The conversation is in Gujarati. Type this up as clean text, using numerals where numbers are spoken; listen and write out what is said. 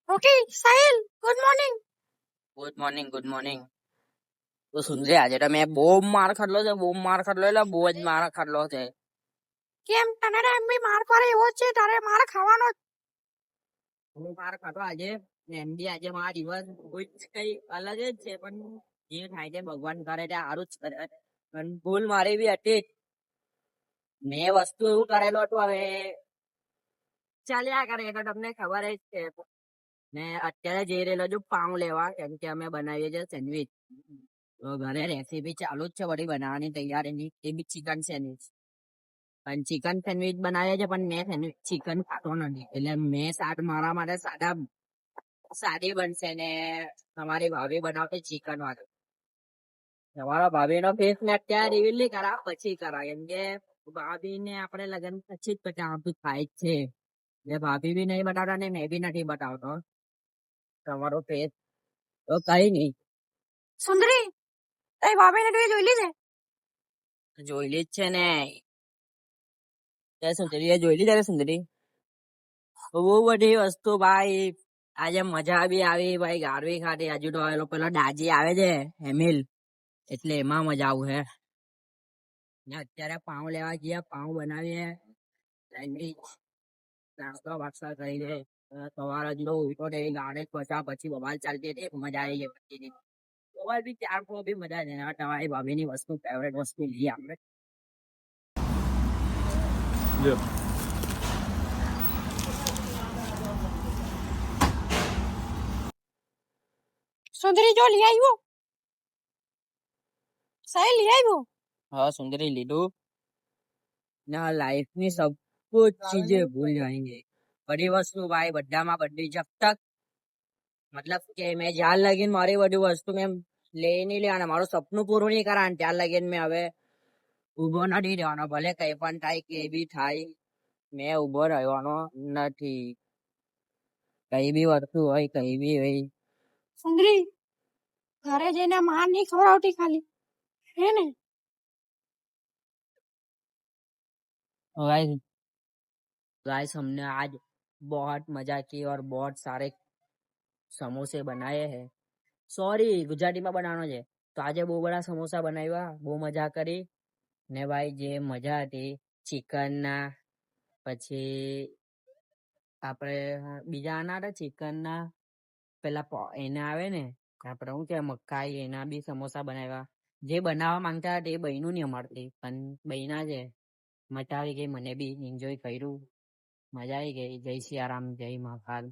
Okay Sahil, good morning. Good morning. Good morning. તો સુંદરી આજે તો મેં બહુ માર ખાધલો છે. બહુ માર ખાધલો એટલે બહુ જ માર ખાધલો છે. કેમ તને એમ બી માર પડે એવો જ છે, તારે માર ખાવાનો જ. હું માર ખાધો આજે એમ બી આજે મારા દિવસ કોઈ કઈ અલગ જ છે, પણ જે થાય છે ભગવાન કરે તે સારું જ કરે. પણ ભૂલ મારી બી હતી. મેં વસ્તુ એવું કરેલું હતું, હવે ચાલ્યા કરે તો તમને ખબર જ છે. ને અત્યારે જઈ રહેલો છું પાઉં લેવા, કેમ કે અમે બનાવીએ છીએ સેન્ડવીચ. તો ઘરે રેસીપી ચાલુ જ છે બધી બનાવવાની તૈયારીની, એ બી ચિકન સેન્ડવીચ. પણ ચિકન સેન્ડવીચ બનાવીએ છે, પણ મેં ચિકન ખાતો નથી, એટલે મેં મારા માટે સાદી બનશે ને તમારી ભાભી બનાવશે ચિકન વાળું. તમારા ભાભી નો ફેસ ને અત્યારે રિવીલ નહીં કરા, પછી કરા, કેમ કે ભાભી ને આપણે લગ્ન પછી જ પછી આ બધું થાય જ છે. એટલે ભાભી બી નહીં બતાવતા ને મેં બી નથી બતાવતો તમારો ફેસ. તો કઈ નઈ. સુંદરી, તારી ભાભીને તું જોઈ લીધે? જોયેલી જ છે ને. સુંદરી જોઈ લીધા સુંદરી? બહુ બધી વસ્તુ ભાઈ. આજે મજા બી આવી ભાઈ, ગારવી ખાધી. હજુ તો પેલો દાજી આવે છે હેમિલ, એટલે એમાં મજા આવું હે. અત્યારે પાઉં લેવા ગયા, પાઉં બનાવીએ સેન્ડવીચ. નાસ્તો વાસ્તો કરી દે. સવારે જ ઉઠો તો ગાડે પછી બબાલ ચાલતી હતી, મજા આવી ગઈ પછી. બબાલ બી ચાર બી મજા છે. તમારી ભાભીની વસ્તુ ફેવરેટ વસ્તુ લઈએ આપણે. સુંદરી જો લઈ આવ્યો. સાહિલ લઈ આવ્યો. हाँ सुंदरी લીધું ના. લાઈફ ની સબ कुछ चीजें भूल जाएंगे. बड़ी वस्तु भाई बड्डाમાં બધી જબ તક મતલબ કે મેં જ્યાં લગીન મારી બધી વસ્તુ મેં લઈ નહીં લેવાના, મારું સપનું પૂરું નહીં કરવાનું, ત્યાં લગીન મેં હવે ઉભો નથી રહેવાનો. ભલે કઈ પણ થાય કે બી થાય, મેં ઉભો રહેવાનો નથી. કઈ બી વસ્તુ હોય, કઈ બી હોય. સુંદરી, ઘરે જઈને માર નહીં ખવડાવતી ખાલી, હે ને? गाइस हमने आज बहुत मजा की और बहुत सारे समोसे बनाए हैं. સોરી, ગુજરાતીમાં બનાવવાનો છે. તો આજે બહુ બધા સમોસા બનાવ્યા, બહુ મજા કરી. ને ભાઈ જે મજા હતી ચિકન ના, પછી આપણે બીજા ના હતા ચિકન ના, પેલા એના આવે ને આપડે શું કે મકાઈ, એના બી સમોસા બનાવ્યા. જે બનાવવા માંગતા હતા એ બન્યું નહીં અમારથી, પણ બન્યા છે. મજા આવી ગઈ, મને બી એન્જોય કર્યું, મજા આવી ગઈ. જય સિયારામ, જય મહાકાલ.